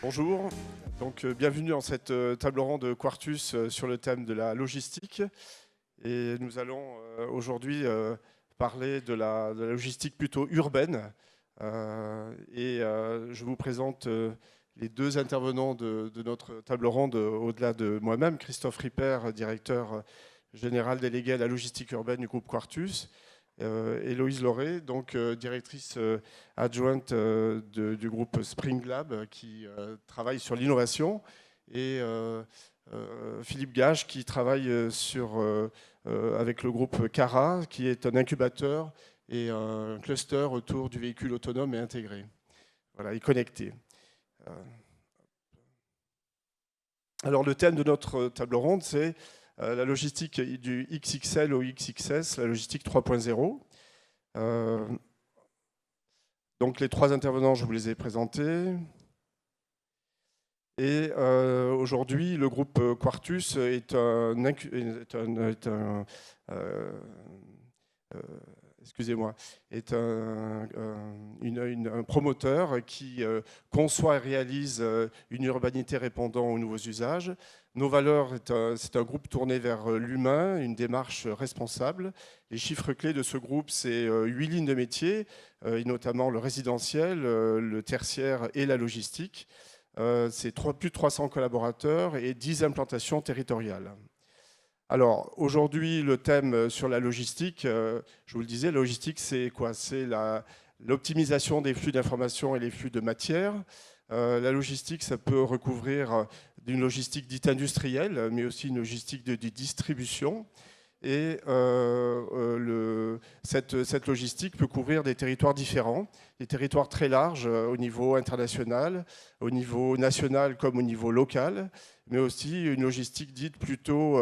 Bonjour, donc bienvenue dans cette table ronde de Quartus sur le thème de la logistique. Et nous allons aujourd'hui parler de la logistique plutôt urbaine. Je vous présente les deux intervenants de notre table ronde, au-delà de moi-même, Christophe Ripper, directeur général délégué à la logistique urbaine du groupe Quartus. Héloïse Lauré, donc directrice adjointe du groupe Spring Lab qui travaille sur l'innovation, et Philippe Gage qui travaille avec le groupe Cara, qui est un incubateur et un cluster autour du véhicule autonome et intégré, voilà, et connecté. Alors le thème de notre table ronde, c'est la logistique du XXL au XXS, la logistique 3.0. Donc les trois intervenants, je vous les ai présentés. Et aujourd'hui, le groupe Quartus est un promoteur qui conçoit et réalise une urbanité répondant aux nouveaux usages. Nos valeurs, c'est un groupe tourné vers l'humain, une démarche responsable. Les chiffres clés de ce groupe, c'est 8 lignes de métier, et notamment le résidentiel, le tertiaire et la logistique. C'est plus de 300 collaborateurs et 10 implantations territoriales. Alors, aujourd'hui, le thème sur la logistique, je vous le disais, la logistique, c'est quoi? C'est l'optimisation des flux d'informations et les flux de matière. La logistique, ça peut recouvrir d'une logistique dite industrielle, mais aussi une logistique de distribution. Et cette logistique peut couvrir des territoires différents, des territoires très larges au niveau international, au niveau national comme au niveau local, mais aussi une logistique dite plutôt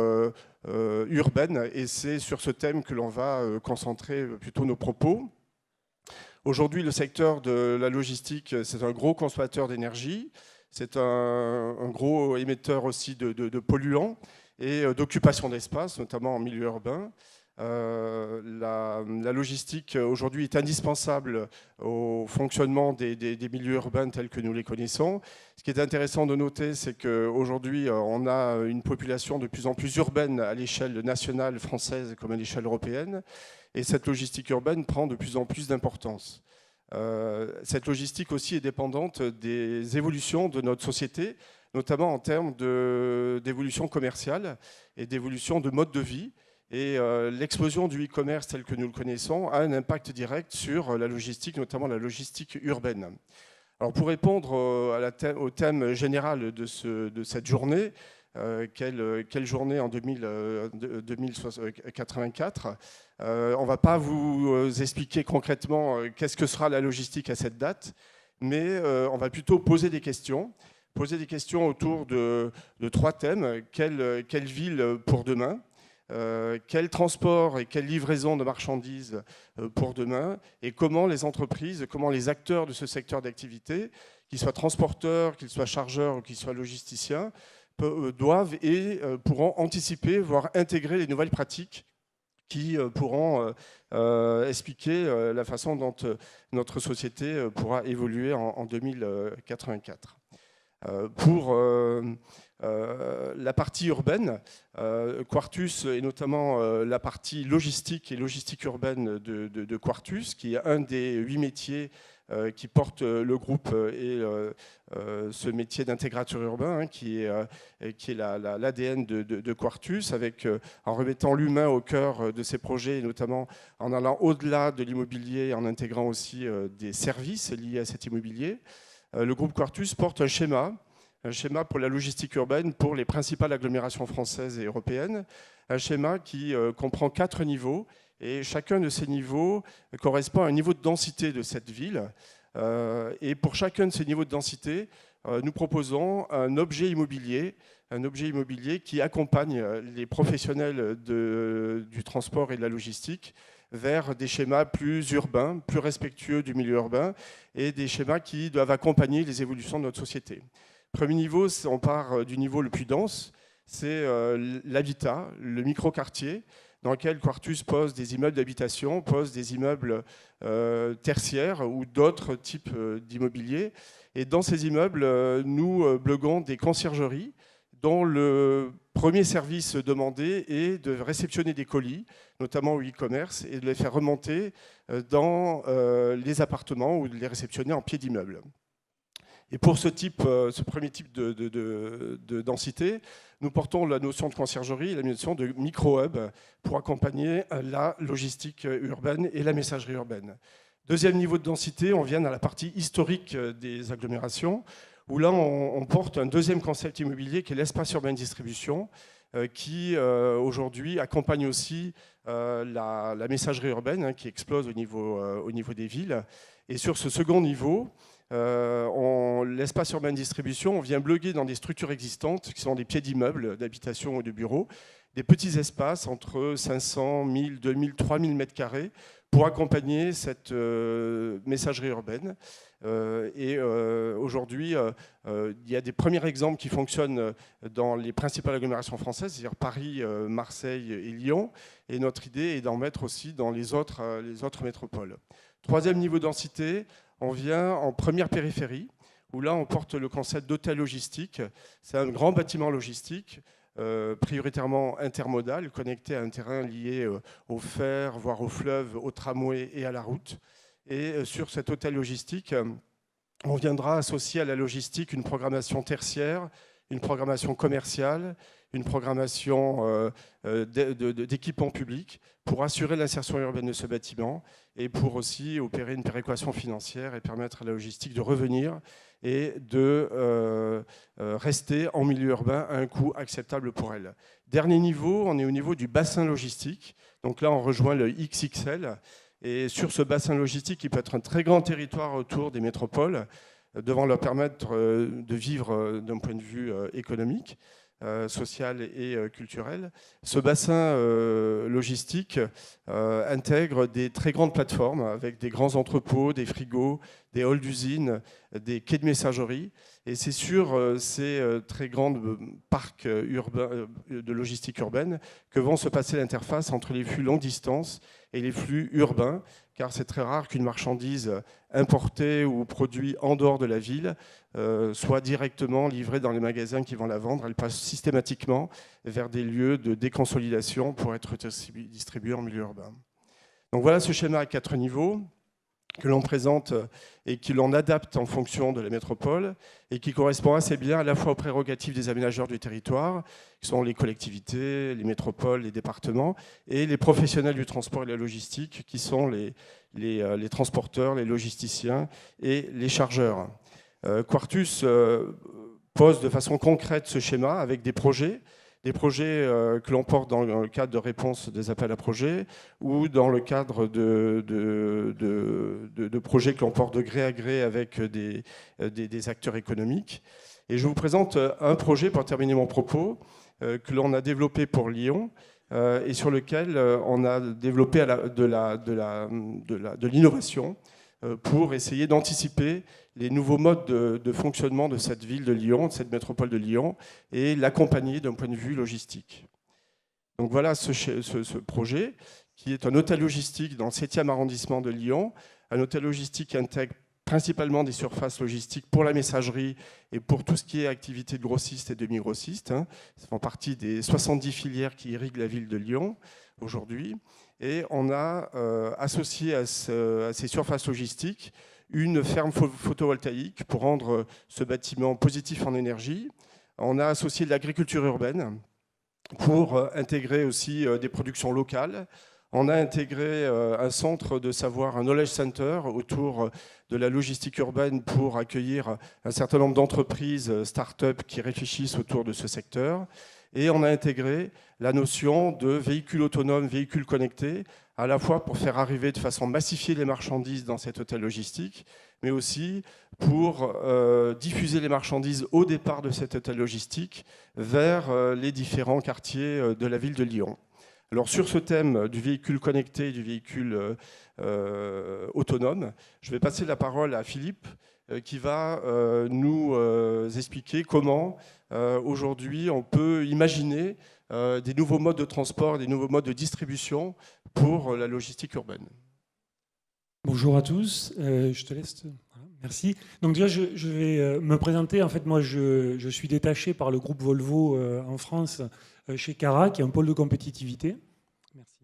urbaine. Et c'est sur ce thème que l'on va concentrer plutôt nos propos. Aujourd'hui, le secteur de la logistique, c'est un gros consommateur d'énergie, c'est un gros émetteur aussi de polluants et d'occupation d'espace, notamment en milieu urbain. La logistique aujourd'hui est indispensable au fonctionnement des milieux urbains tels que nous les connaissons. Ce qui est intéressant de noter, c'est qu'aujourd'hui, on a une population de plus en plus urbaine à l'échelle nationale française comme à l'échelle européenne. Et cette logistique urbaine prend de plus en plus d'importance. Cette logistique aussi est dépendante des évolutions de notre société, notamment en termes d'évolution commerciale et d'évolution de mode de vie. Et l'explosion du e-commerce tel que nous le connaissons a un impact direct sur la logistique, notamment la logistique urbaine. Alors pour répondre au thème général de cette journée, quelle journée en 2084, on ne va pas vous expliquer concrètement qu'est-ce que sera la logistique à cette date, mais on va plutôt poser des questions autour de trois thèmes. Quelle ville pour demain? Quel transport et quelle livraison de marchandises pour demain, et comment les entreprises, comment les acteurs de ce secteur d'activité, qu'ils soient transporteurs, qu'ils soient chargeurs ou qu'ils soient logisticiens, doivent et pourront anticiper, voire intégrer les nouvelles pratiques qui pourront expliquer la façon dont notre société pourra évoluer en 2084. Pour la partie urbaine, Quartus, et notamment la partie logistique et logistique urbaine de Quartus, qui est un des 8 métiers qui porte le groupe, et ce métier d'intégrateur urbain qui est l'ADN de Quartus, en remettant l'humain au cœur de ses projets, et notamment en allant au-delà de l'immobilier, en intégrant aussi des services liés à cet immobilier. Le groupe Quartus porte un schéma pour la logistique urbaine pour les principales agglomérations françaises et européennes, un schéma qui comprend 4 niveaux, et chacun de ces niveaux correspond à un niveau de densité de cette ville. Et pour chacun de ces niveaux de densité, nous proposons un objet immobilier qui accompagne les professionnels du transport et de la logistique vers des schémas plus urbains, plus respectueux du milieu urbain, et des schémas qui doivent accompagner les évolutions de notre société. Premier niveau, on part du niveau le plus dense, c'est l'habitat, le micro-quartier. dans lequel Quartus pose des immeubles d'habitation, pose des immeubles tertiaires ou d'autres types d'immobilier. Et dans ces immeubles, nous bloguons des conciergeries dont le premier service demandé est de réceptionner des colis, notamment au e-commerce, et de les faire remonter dans les appartements ou de les réceptionner en pied d'immeuble. Et pour ce premier type de densité, nous portons la notion de conciergerie et la notion de micro-hub pour accompagner la logistique urbaine et la messagerie urbaine. Deuxième niveau de densité, on vient à la partie historique des agglomérations, où là, on porte un deuxième concept immobilier qui est l'espace urbain de distribution, qui aujourd'hui accompagne aussi la messagerie urbaine qui explose au niveau des villes. Et sur ce second niveau, l'espace urbain de distribution, on vient bloquer dans des structures existantes qui sont des pieds d'immeubles, d'habitation ou de bureaux, des petits espaces entre 500, 1000, 2000, 3000 m² pour accompagner cette messagerie urbaine. Aujourd'hui, il y a des premiers exemples qui fonctionnent dans les principales agglomérations françaises, c'est-à-dire Paris, Marseille et Lyon. Et notre idée est d'en mettre aussi dans les autres métropoles. Troisième niveau de densité, on vient en première périphérie, où là, on porte le concept d'hôtel logistique. C'est un grand bâtiment logistique, prioritairement intermodal, connecté à un terrain lié au fer, voire au fleuve, au tramway et à la route. Et sur cet hôtel logistique, on viendra associer à la logistique une programmation tertiaire, une programmation commerciale, une programmation d'équipement public pour assurer l'insertion urbaine de ce bâtiment et pour aussi opérer une péréquation financière et permettre à la logistique de revenir et de rester en milieu urbain à un coût acceptable pour elle. Dernier niveau, on est au niveau du bassin logistique. Donc là, on rejoint le XXL. Et sur ce bassin logistique, qui peut être un très grand territoire autour des métropoles, devant leur permettre de vivre d'un point de vue économique, social et culturel. Ce bassin logistique intègre des très grandes plateformes avec des grands entrepôts, des frigos, des halls d'usines, des quais de messagerie. Et c'est sur ces très grands parcs urbains, de logistique urbaine que vont se passer l'interface entre les flux longue distance et les flux urbains, car c'est très rare qu'une marchandise importée ou produite en dehors de la ville soit directement livrée dans les magasins qui vont la vendre. Elle passe systématiquement vers des lieux de déconsolidation pour être distribuée en milieu urbain. Donc voilà ce schéma à 4 niveaux que l'on présente et que l'on adapte en fonction de la métropole et qui correspond assez bien à la fois aux prérogatives des aménageurs du territoire, qui sont les collectivités, les métropoles, les départements, et les professionnels du transport et de la logistique, qui sont les transporteurs, les logisticiens et les chargeurs. Quartus pose de façon concrète ce schéma avec des projets que l'on porte dans le cadre de réponse des appels à projets ou dans le cadre de projets que l'on porte de gré à gré avec des acteurs économiques. Et je vous présente un projet, pour terminer mon propos, que l'on a développé pour Lyon et sur lequel on a développé de l'innovation pour essayer d'anticiper les nouveaux modes de fonctionnement de cette ville de Lyon, de cette métropole de Lyon, et l'accompagner d'un point de vue logistique. Donc voilà ce projet, qui est un hôtel logistique dans le 7e arrondissement de Lyon, un hôtel logistique qui intègre principalement des surfaces logistiques pour la messagerie et pour tout ce qui est activité de grossistes et demi-grossistes. Ça fait partie des 70 filières qui irriguent la ville de Lyon aujourd'hui. Et on a associé à ces surfaces logistiques une ferme photovoltaïque pour rendre ce bâtiment positif en énergie. On a associé de l'agriculture urbaine pour intégrer aussi des productions locales. On a intégré un centre de savoir, un knowledge center autour de la logistique urbaine pour accueillir un certain nombre d'entreprises, start-up qui réfléchissent autour de ce secteur. Et on a intégré la notion de véhicules autonomes, véhicules connectés, à la fois pour faire arriver de façon massifiée les marchandises dans cet hôtel logistique, mais aussi pour diffuser les marchandises au départ de cet hôtel logistique vers les différents quartiers de la ville de Lyon. Alors sur ce thème du véhicule connecté, du véhicule autonome, je vais passer la parole à Philippe qui va nous expliquer comment aujourd'hui on peut imaginer des nouveaux modes de transport, des nouveaux modes de distribution pour la logistique urbaine. Bonjour à tous, je te laisse. Voilà, merci. Donc déjà, je vais me présenter. En fait, moi, je suis détaché par le groupe Volvo en France chez Cara, qui est un pôle de compétitivité. Merci.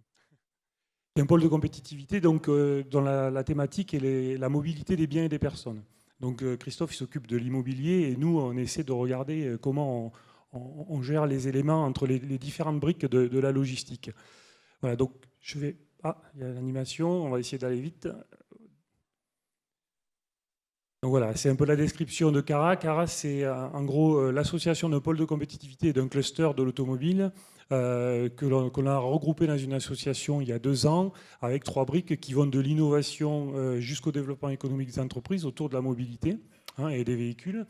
Qui est un pôle de compétitivité donc, dont la thématique est la mobilité des biens et des personnes. Donc Christophe, il s'occupe de l'immobilier et nous, on essaie de regarder comment on gère les éléments entre les différentes briques de la logistique. Voilà, donc je vais... Ah, il y a l'animation, on va essayer d'aller vite. Donc voilà, c'est un peu la description de Cara. Cara, c'est en gros l'association d'un pôle de compétitivité et d'un cluster de l'automobile que l'on a regroupé dans une association il y a 2 ans avec 3 briques qui vont de l'innovation jusqu'au développement économique des entreprises autour de la mobilité et des véhicules.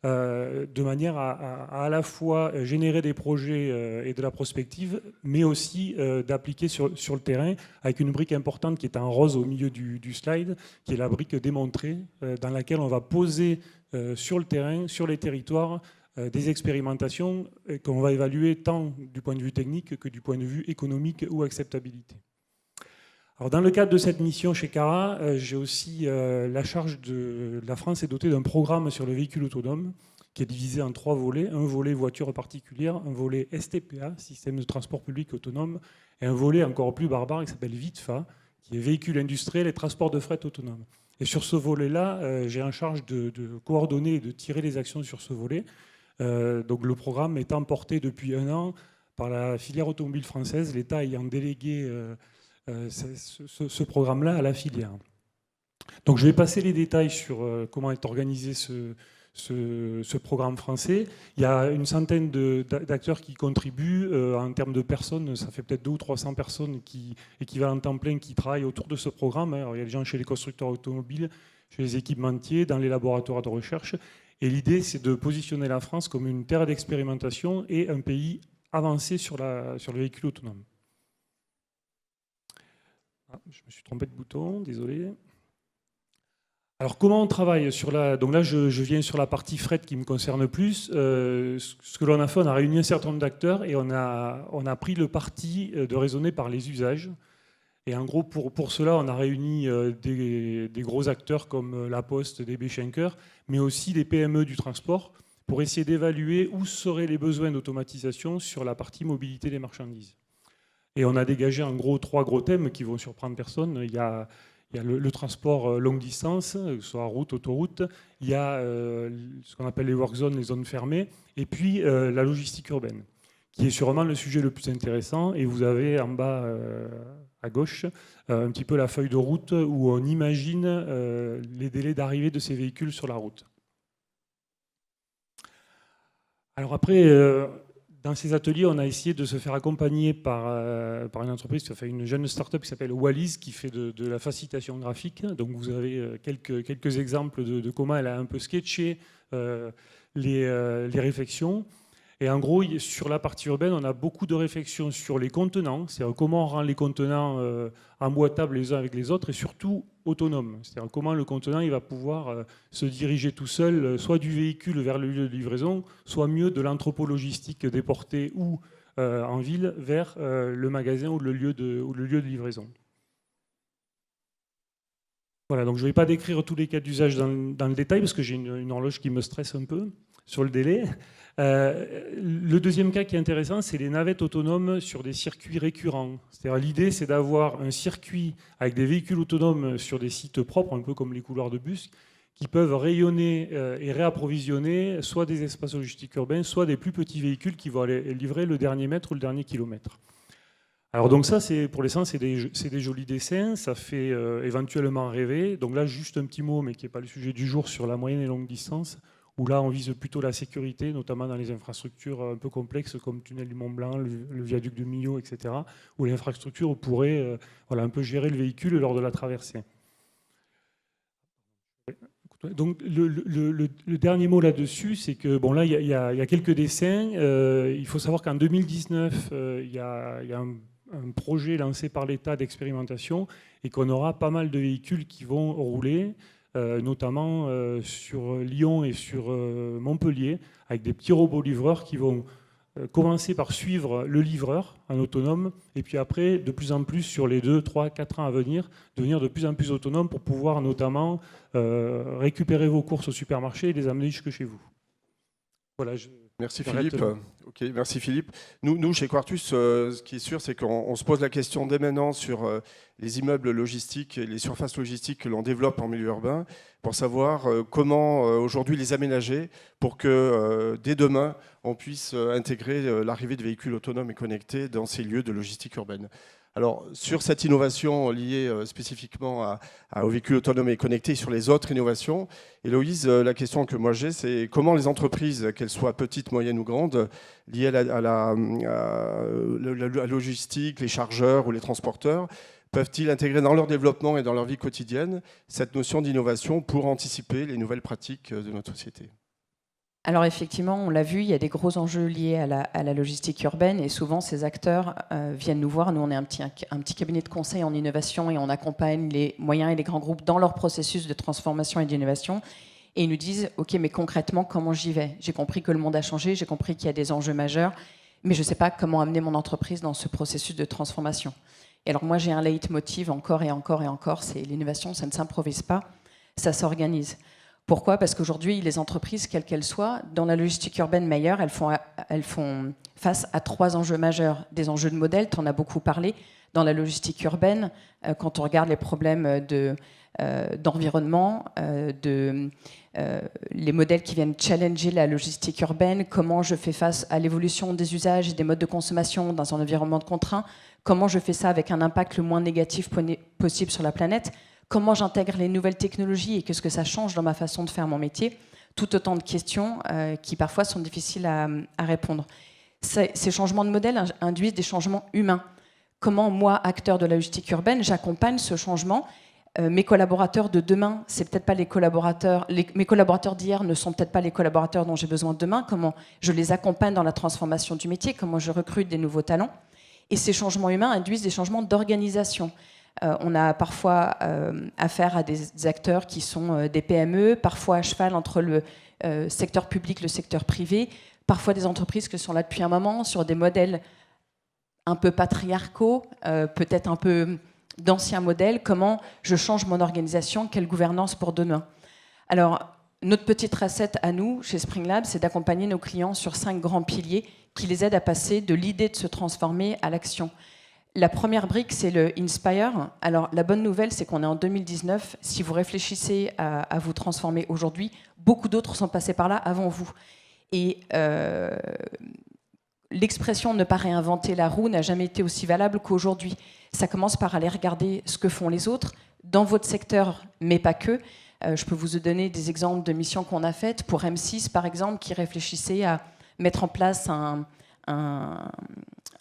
De manière à la fois générer des projets et de la prospective, mais aussi d'appliquer sur le terrain, avec une brique importante qui est en rose au milieu du slide, qui est la brique démontrée, dans laquelle on va poser sur le terrain, sur les territoires, des expérimentations qu'on va évaluer tant du point de vue technique que du point de vue économique ou acceptabilité. Alors, dans le cadre de cette mission chez Cara, j'ai aussi la charge de la France est dotée d'un programme sur le véhicule autonome qui est divisé en 3 volets. Un volet voiture particulière, un volet STPA, système de transport public autonome, et un volet encore plus barbare qui s'appelle VITFA, qui est véhicule industriel et transport de fret autonome. Et sur ce volet-là, j'ai en charge de coordonner et de tirer les actions sur ce volet. Donc le programme étant porté depuis 1 an par la filière automobile française, l'État ayant délégué ce programme-là à la filière. Donc je vais passer les détails sur comment est organisé ce programme français. Il y a une centaine d'acteurs qui contribuent. En termes de personnes, ça fait peut-être 200 ou 300 personnes équivalent temps plein qui travaillent autour de ce programme. Alors, il y a des gens chez les constructeurs automobiles, chez les équipementiers, dans les laboratoires de recherche. Et l'idée, c'est de positionner la France comme une terre d'expérimentation et un pays avancé sur le véhicule autonome. Ah, je me suis trompé de bouton, désolé. Alors comment on travaille sur la... Donc là, je viens sur la partie fret qui me concerne plus. Ce que l'on a fait, on a réuni un certain nombre d'acteurs et on a pris le parti de raisonner par les usages. Et en gros, pour cela, on a réuni des gros acteurs comme La Poste, DB Schenker, mais aussi des PME du transport, pour essayer d'évaluer où seraient les besoins d'automatisation sur la partie mobilité des marchandises. Et on a dégagé en gros 3 gros thèmes qui vont surprendre personne. Il y a le transport longue distance, soit route, autoroute. Il y a ce qu'on appelle les work zones, les zones fermées. Et puis la logistique urbaine, qui est sûrement le sujet le plus intéressant. Et vous avez en bas à gauche un petit peu la feuille de route où on imagine les délais d'arrivée de ces véhicules sur la route. Alors après... Dans ces ateliers, on a essayé de se faire accompagner par une entreprise, qui a fait une jeune start-up qui s'appelle Wallis, qui fait de la facilitation graphique. Donc vous avez quelques exemples de comment elle a un peu sketché les réflexions. Et en gros, sur la partie urbaine, on a beaucoup de réflexions sur les contenants, c'est-à-dire comment on rend les contenants emboîtables les uns avec les autres et surtout autonomes. C'est-à-dire comment le contenant il va pouvoir se diriger tout seul, soit du véhicule vers le lieu de livraison, soit mieux de l'entrepôt logistique déporté ou en ville vers le magasin ou le lieu de livraison. Voilà, donc je ne vais pas décrire tous les cas d'usage dans le détail parce que j'ai une horloge qui me stresse un peu sur le délai. Le deuxième cas qui est intéressant, c'est les navettes autonomes sur des circuits récurrents. C'est-à-dire l'idée, c'est d'avoir un circuit avec des véhicules autonomes sur des sites propres, un peu comme les couloirs de bus, qui peuvent rayonner et réapprovisionner soit des espaces logistiques urbains, soit des plus petits véhicules qui vont aller livrer le dernier mètre ou le dernier kilomètre. Alors donc ça, pour l'essence, c'est des jolis dessins, ça fait éventuellement rêver. Donc là, juste un petit mot, mais qui n'est pas le sujet du jour, sur la moyenne et longue distance, où là, on vise plutôt la sécurité, notamment dans les infrastructures un peu complexes comme le tunnel du Mont-Blanc, le viaduc de Millau, etc., où l'infrastructure pourrait un peu gérer le véhicule lors de la traversée. Donc le dernier mot là-dessus, c'est que bon là il y a quelques dessins. Il faut savoir qu'en 2019, il y a un projet lancé par l'État d'expérimentation et qu'on aura pas mal de véhicules qui vont rouler, notamment sur Lyon et sur Montpellier, avec des petits robots livreurs qui vont commencer par suivre le livreur en autonome, et puis après, de plus en plus, sur les 2, 3, 4 ans à venir, devenir de plus en plus autonome pour pouvoir notamment récupérer vos courses au supermarché et les amener jusque chez vous. Voilà, Merci Philippe. Ok, merci Philippe. Nous, chez Quartus, ce qui est sûr, c'est qu'on se pose la question dès maintenant sur les immeubles logistiques et les surfaces logistiques que l'on développe en milieu urbain, pour savoir comment aujourd'hui les aménager pour que dès demain, on puisse intégrer l'arrivée de véhicules autonomes et connectés dans ces lieux de logistique urbaine. Alors, sur cette innovation liée spécifiquement aux véhicules autonomes et connectés, sur les autres innovations, Héloïse, la question que moi j'ai, c'est comment les entreprises, qu'elles soient petites, moyennes ou grandes, liées à la logistique, les chargeurs ou les transporteurs, peuvent-ils intégrer dans leur développement et dans leur vie quotidienne cette notion d'innovation pour anticiper les nouvelles pratiques de notre société ? Alors effectivement, on l'a vu, il y a des gros enjeux liés à la logistique urbaine et souvent ces acteurs viennent nous voir. Nous, on est un petit cabinet de conseil en innovation et on accompagne les moyens et les grands groupes dans leur processus de transformation et d'innovation. Et ils nous disent, OK, mais concrètement, comment j'y vais ? J'ai compris que le monde a changé, j'ai compris qu'il y a des enjeux majeurs, mais je ne sais pas comment amener mon entreprise dans ce processus de transformation. Et alors moi, j'ai un leitmotiv encore et encore et encore, c'est l'innovation, ça ne s'improvise pas, ça s'organise. Pourquoi ? Parce qu'aujourd'hui, les entreprises, quelles qu'elles soient, dans la logistique urbaine meilleure, elles font face à 3 enjeux majeurs. Des enjeux de modèle, tu en as beaucoup parlé. Dans la logistique urbaine, quand on regarde les problèmes d'environnement, les modèles qui viennent challenger la logistique urbaine, comment je fais face à l'évolution des usages et des modes de consommation dans un environnement de contraint, comment je fais ça avec un impact le moins négatif possible sur la planète, comment j'intègre les nouvelles technologies et qu'est-ce que ça change dans ma façon de faire mon métier. Tout autant de questions qui parfois sont difficiles à répondre. Ces changements de modèle induisent des changements humains. Comment moi, acteur de la logistique urbaine, j'accompagne ce changement ? Mes collaborateurs de demain, c'est peut-être pas les collaborateurs. Mes collaborateurs d'hier ne sont peut-être pas les collaborateurs dont j'ai besoin de demain. Comment je les accompagne dans la transformation du métier ? Comment je recrute des nouveaux talents ? Et ces changements humains induisent des changements d'organisation. On a parfois affaire à des acteurs qui sont des PME, parfois à cheval entre le secteur public et le secteur privé, parfois des entreprises qui sont là depuis un moment sur des modèles un peu patriarcaux, peut-être un peu d'anciens modèles. Comment je change mon organisation ? Quelle gouvernance pour demain ? Alors, notre petite recette à nous, chez Spring Lab, c'est d'accompagner nos clients sur 5 grands piliers qui les aident à passer de l'idée de se transformer à l'action. La première brique, c'est le Inspire. Alors, la bonne nouvelle, c'est qu'on est en 2019. Si vous réfléchissez à vous transformer aujourd'hui, beaucoup d'autres sont passés par là avant vous. Et l'expression « ne pas réinventer la roue » n'a jamais été aussi valable qu'aujourd'hui. Ça commence par aller regarder ce que font les autres, dans votre secteur, mais pas que. Je peux vous donner des exemples de missions qu'on a faites. Pour M6, par exemple, qui réfléchissait à mettre en place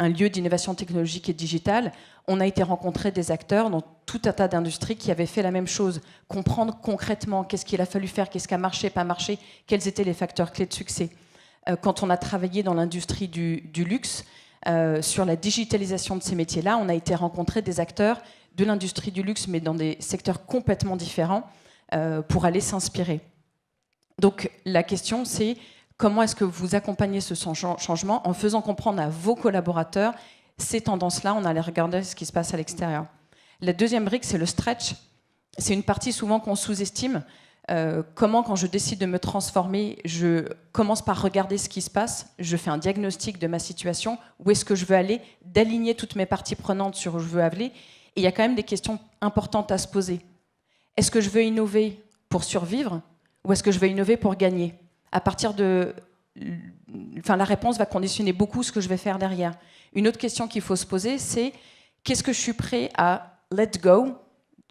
un lieu d'innovation technologique et digitale, on a été rencontrer des acteurs dans tout un tas d'industries qui avaient fait la même chose. Comprendre concrètement qu'est-ce qu'il a fallu faire, qu'est-ce qui a marché, pas marché, quels étaient les facteurs clés de succès. Quand on a travaillé dans l'industrie du luxe, sur la digitalisation de ces métiers-là, on a été rencontrer des acteurs de l'industrie du luxe, mais dans des secteurs complètement différents, pour aller s'inspirer. Donc la question, c'est comment est-ce que vous accompagnez ce changement en faisant comprendre à vos collaborateurs ces tendances-là, on allait regarder ce qui se passe à l'extérieur. La deuxième brique, c'est le stretch. C'est une partie souvent qu'on sous-estime. Comment, quand je décide de me transformer, je commence par regarder ce qui se passe, je fais un diagnostic de ma situation, où est-ce que je veux aller, d'aligner toutes mes parties prenantes sur où je veux aller. Et il y a quand même des questions importantes à se poser. Est-ce que je veux innover pour survivre ou est-ce que je veux innover pour gagner ? À partir de... la réponse va conditionner beaucoup ce que je vais faire derrière. Une autre question qu'il faut se poser, c'est qu'est-ce que je suis prêt à let go ?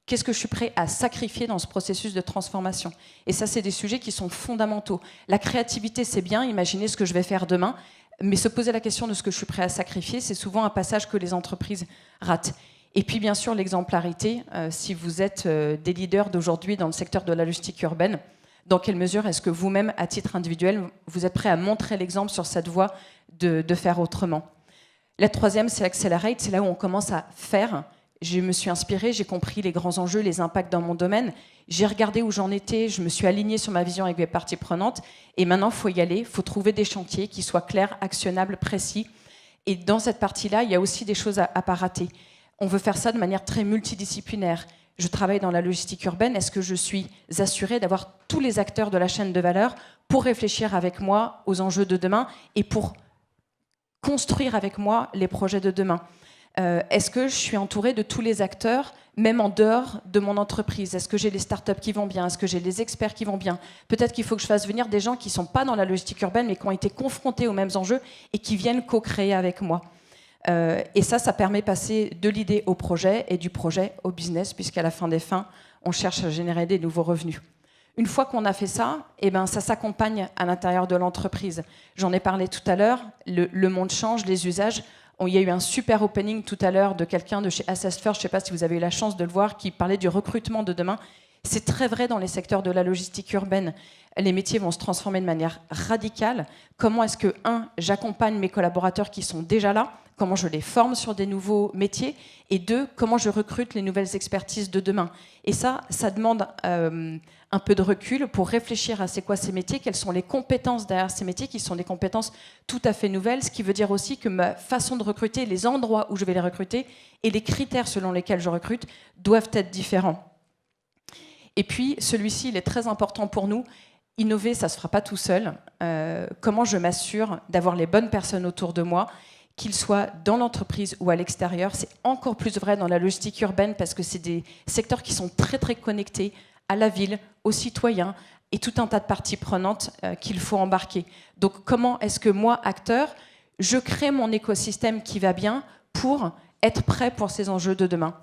Qu'est-ce que je suis prêt à sacrifier dans ce processus de transformation ? Et ça, c'est des sujets qui sont fondamentaux. La créativité, c'est bien, imaginer ce que je vais faire demain, mais se poser la question de ce que je suis prêt à sacrifier, c'est souvent un passage que les entreprises ratent. Et puis, bien sûr, l'exemplarité. Si vous êtes des leaders d'aujourd'hui dans le secteur de la logistique urbaine, dans quelle mesure est-ce que vous-même, à titre individuel, vous êtes prêt à montrer l'exemple sur cette voie de faire autrement ? La troisième, c'est Accelerate, c'est là où on commence à faire. Je me suis inspirée, j'ai compris les grands enjeux, les impacts dans mon domaine. J'ai regardé où j'en étais, je me suis alignée sur ma vision avec mes parties prenantes. Et maintenant, il faut y aller, il faut trouver des chantiers qui soient clairs, actionnables, précis. Et dans cette partie-là, il y a aussi des choses à pas rater. On veut faire ça de manière très multidisciplinaire. Je travaille dans la logistique urbaine. Est-ce que je suis assurée d'avoir tous les acteurs de la chaîne de valeur pour réfléchir avec moi aux enjeux de demain et pour construire avec moi les projets de demain? Est-ce que je suis entourée de tous les acteurs, même en dehors de mon entreprise? Est-ce que j'ai les startups qui vont bien? Est-ce que j'ai les experts qui vont bien? Peut-être qu'il faut que je fasse venir des gens qui ne sont pas dans la logistique urbaine, mais qui ont été confrontés aux mêmes enjeux et qui viennent co-créer avec moi. Et ça permet de passer de l'idée au projet et du projet au business, puisqu'à la fin des fins, on cherche à générer des nouveaux revenus. Une fois qu'on a fait ça, eh ben, ça s'accompagne à l'intérieur de l'entreprise. J'en ai parlé tout à l'heure, le monde change, les usages. Il y a eu un super opening tout à l'heure de quelqu'un de chez Assess First, je ne sais pas si vous avez eu la chance de le voir, qui parlait du recrutement de demain. C'est très vrai dans les secteurs de la logistique urbaine. Les métiers vont se transformer de manière radicale. Comment est-ce que, j'accompagne mes collaborateurs qui sont déjà là? Comment je les forme sur des nouveaux métiers? Et 2, comment je recrute les nouvelles expertises de demain? Et ça demande un peu de recul pour réfléchir à c'est quoi ces métiers, quelles sont les compétences derrière ces métiers, qui sont des compétences tout à fait nouvelles, ce qui veut dire aussi que ma façon de recruter, les endroits où je vais les recruter et les critères selon lesquels je recrute doivent être différents. Et puis, celui-ci, il est très important pour nous. Innover, ça ne se fera pas tout seul. Comment je m'assure d'avoir les bonnes personnes autour de moi, qu'ils soient dans l'entreprise ou à l'extérieur? C'est encore plus vrai dans la logistique urbaine parce que c'est des secteurs qui sont très, très connectés à la ville, aux citoyens et tout un tas de parties prenantes qu'il faut embarquer. Donc, comment est-ce que moi, acteur, je crée mon écosystème qui va bien pour être prêt pour ces enjeux de demain?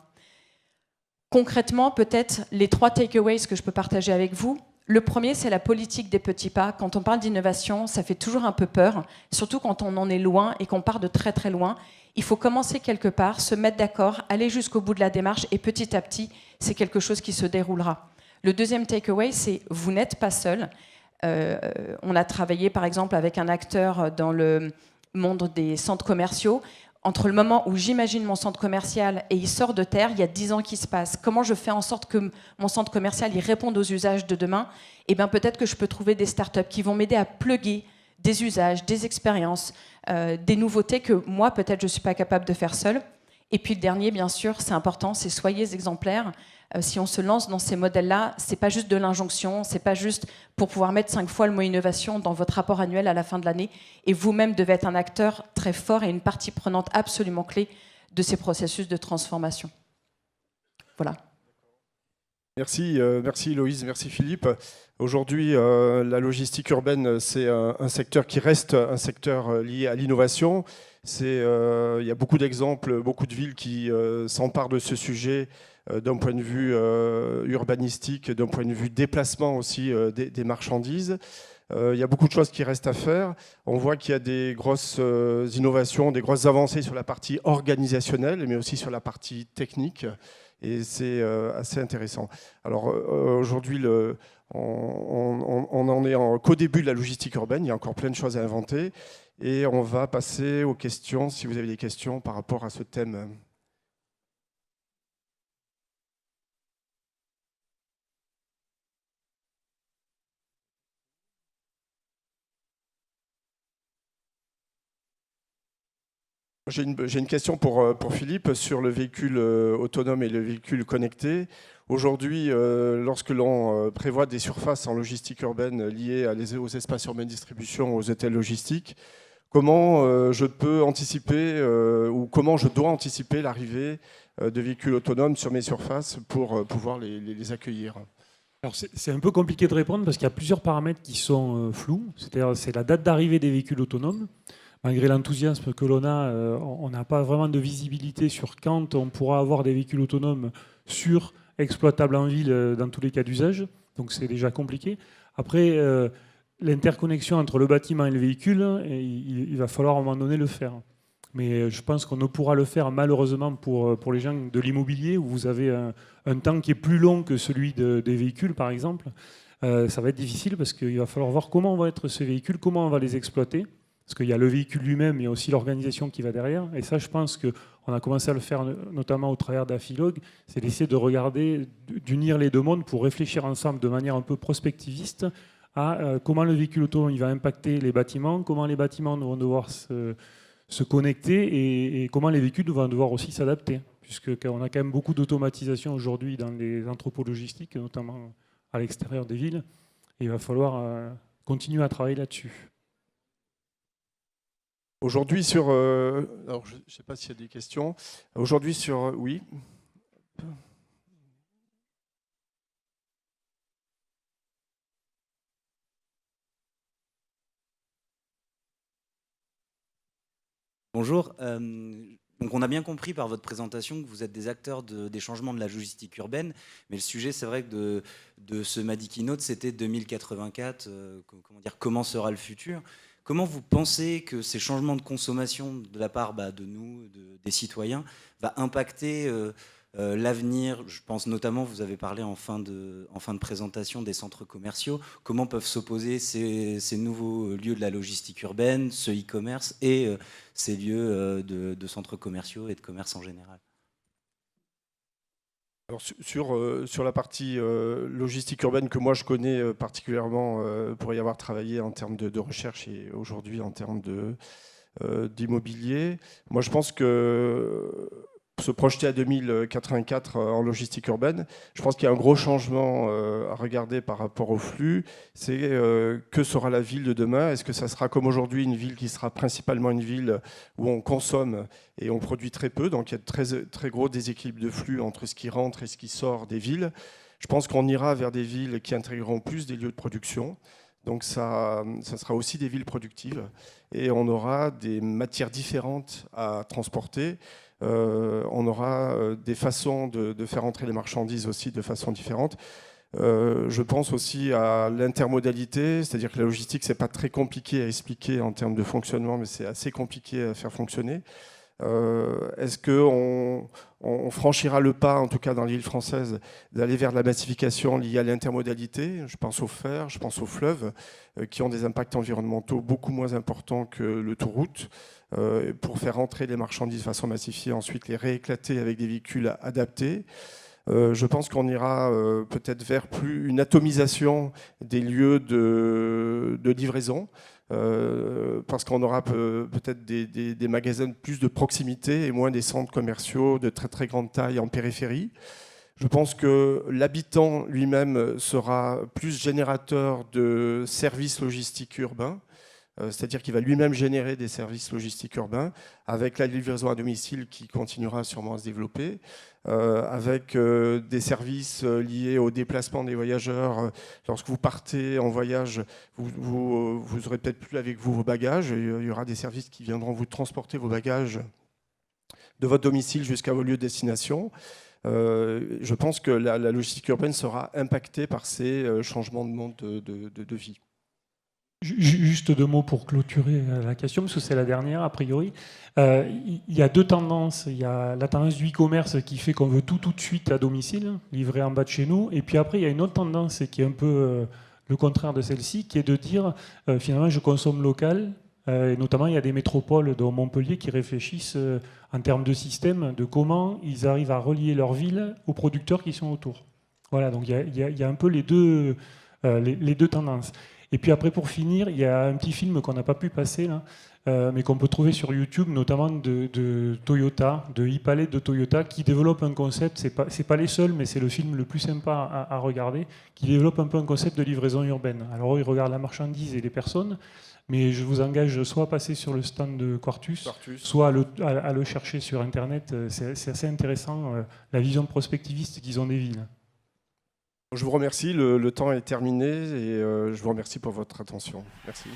Concrètement, peut-être les 3 takeaways que je peux partager avec vous. Le premier, c'est la politique des petits pas. Quand on parle d'innovation, ça fait toujours un peu peur, surtout quand on en est loin et qu'on part de très très loin. Il faut commencer quelque part, se mettre d'accord, aller jusqu'au bout de la démarche et petit à petit, c'est quelque chose qui se déroulera. Le deuxième takeaway, c'est vous n'êtes pas seul. On a travaillé par exemple avec un acteur dans le monde des centres commerciaux. Entre le moment où j'imagine mon centre commercial et il sort de terre, il y a 10 ans qui se passent. Comment je fais en sorte que mon centre commercial y réponde aux usages de demain? Eh bien, peut-être que je peux trouver des startups qui vont m'aider à plugger des usages, des expériences, des nouveautés que moi, peut-être, je ne suis pas capable de faire seule. Et puis le dernier, bien sûr, c'est important, c'est soyez exemplaires. Si on se lance dans ces modèles-là, ce n'est pas juste de l'injonction, ce n'est pas juste pour pouvoir mettre 5 fois le mot innovation dans votre rapport annuel à la fin de l'année. Et vous-même devez être un acteur très fort et une partie prenante absolument clé de ces processus de transformation. Voilà. Merci, merci Loïse, merci Philippe. Aujourd'hui, la logistique urbaine, c'est un secteur qui reste un secteur lié à l'innovation. Il y a beaucoup d'exemples, beaucoup de villes qui s'emparent de ce sujet d'un point de vue urbanistique, d'un point de vue déplacement aussi des marchandises. Il y a beaucoup de choses qui restent à faire. On voit qu'il y a des grosses innovations, des grosses avancées sur la partie organisationnelle, mais aussi sur la partie technique. Et c'est assez intéressant. Alors aujourd'hui, on en est qu'au début de la logistique urbaine. Il y a encore plein de choses à inventer. Et on va passer aux questions, si vous avez des questions par rapport à ce thème. J'ai une question pour Philippe sur le véhicule autonome et le véhicule connecté. Aujourd'hui, lorsque l'on prévoit des surfaces en logistique urbaine liées aux espaces urbains de distribution, aux hôtels logistiques, comment je peux anticiper ou comment je dois anticiper l'arrivée de véhicules autonomes sur mes surfaces pour pouvoir les accueillir? Alors c'est un peu compliqué de répondre parce qu'il y a plusieurs paramètres qui sont flous. C'est-à-dire c'est la date d'arrivée des véhicules autonomes. Malgré l'enthousiasme que l'on a, on n'a pas vraiment de visibilité sur quand on pourra avoir des véhicules autonomes sûrs, exploitables en ville dans tous les cas d'usage. Donc c'est déjà compliqué. Après, l'interconnexion entre le bâtiment et le véhicule, il va falloir à un moment donné le faire. Mais je pense qu'on ne pourra le faire malheureusement pour les gens de l'immobilier, où vous avez un temps qui est plus long que celui des véhicules, par exemple. Ça va être difficile parce qu'il va falloir voir comment vont être ces véhicules, comment on va les exploiter. Parce qu'il y a le véhicule lui-même, il y a aussi l'organisation qui va derrière. Et ça, je pense qu'on a commencé à le faire notamment au travers d'Afilog, c'est d'essayer de regarder, d'unir les deux mondes pour réfléchir ensemble de manière un peu prospectiviste à comment le véhicule autonome il va impacter les bâtiments, comment les bâtiments vont devoir se connecter et comment les véhicules vont devoir aussi s'adapter. Puisqu'on a quand même beaucoup d'automatisation aujourd'hui dans les entrepôts logistiques, notamment à l'extérieur des villes. Et il va falloir continuer à travailler là-dessus. Aujourd'hui sur... alors je ne sais pas s'il y a des questions. Aujourd'hui sur... oui. Bonjour. Donc on a bien compris par votre présentation que vous êtes des acteurs des changements de la logistique urbaine, mais le sujet, c'est vrai que de ce Madi Keynote, c'était 2084, comment sera le futur. Comment vous pensez que ces changements de consommation de la part de nous, des citoyens, va impacter l'avenir? Je pense notamment, vous avez parlé en fin de présentation des centres commerciaux. Comment peuvent s'opposer ces nouveaux lieux de la logistique urbaine, ce e-commerce et ces lieux de centres commerciaux et de commerce en général? Alors sur la partie logistique urbaine que moi je connais particulièrement pour y avoir travaillé en termes de recherche et aujourd'hui en termes d'immobilier, moi je pense que se projeter à 2084 en logistique urbaine, je pense qu'il y a un gros changement à regarder par rapport au flux. C'est que sera la ville de demain? Est-ce que ça sera comme aujourd'hui une ville qui sera principalement une ville où on consomme et on produit très peu? Donc il y a de très gros déséquilibres de flux entre ce qui rentre et ce qui sort des villes. Je pense qu'on ira vers des villes qui intégreront plus des lieux de production. Donc ça sera aussi des villes productives et on aura des matières différentes à transporter. On aura des façons de faire entrer les marchandises aussi de façon différente. Je pense aussi à l'intermodalité, c'est-à-dire que la logistique, c'est pas très compliqué à expliquer en termes de fonctionnement, mais c'est assez compliqué à faire fonctionner. Est-ce qu'on franchira le pas, en tout cas dans l'île française, d'aller vers la massification liée à l'intermodalité? Je pense au fer, je pense aux fleuves, qui ont des impacts environnementaux beaucoup moins importants que l'autoroute, pour faire entrer les marchandises de façon massifiée, ensuite les rééclater avec des véhicules adaptés. Je pense qu'on ira peut-être vers une atomisation des lieux de livraison, parce qu'on aura peut-être des magasins plus de proximité et moins des centres commerciaux de très très grande taille en périphérie. Je pense que l'habitant lui-même sera plus générateur de services logistiques urbains, c'est-à-dire qu'il va lui-même générer des services logistiques urbains, avec la livraison à domicile qui continuera sûrement à se développer, avec des services liés au déplacement des voyageurs. Lorsque vous partez en voyage, vous aurez peut-être plus avec vous vos bagages. Il y aura des services qui viendront vous transporter vos bagages de votre domicile jusqu'à vos lieux de destination. Je pense que la logistique urbaine sera impactée par ces changements de monde de vie. Juste deux mots pour clôturer la question, parce que c'est la dernière, a priori. Il y a deux tendances. Il y a la tendance du e-commerce qui fait qu'on veut tout de suite à domicile, livré en bas de chez nous. Et puis après, il y a une autre tendance qui est un peu le contraire de celle-ci, qui est de dire, finalement, je consomme local. Et notamment, il y a des métropoles, dont Montpellier, qui réfléchissent en termes de système, de comment ils arrivent à relier leur ville aux producteurs qui sont autour. Voilà, donc il y a un peu les deux tendances. Et puis après, pour finir, il y a un petit film qu'on n'a pas pu passer, là, mais qu'on peut trouver sur YouTube, notamment de Toyota, de e-Palette de Toyota, qui développe un concept, c'est pas les seuls, mais c'est le film le plus sympa à regarder, qui développe un peu un concept de livraison urbaine. Alors, ils regardent la marchandise et les personnes, mais je vous engage soit à passer sur le stand de Quartus. Soit à le chercher sur Internet. C'est assez intéressant, la vision prospectiviste qu'ils ont des villes. Je vous remercie, le temps est terminé et je vous remercie pour votre attention. Merci.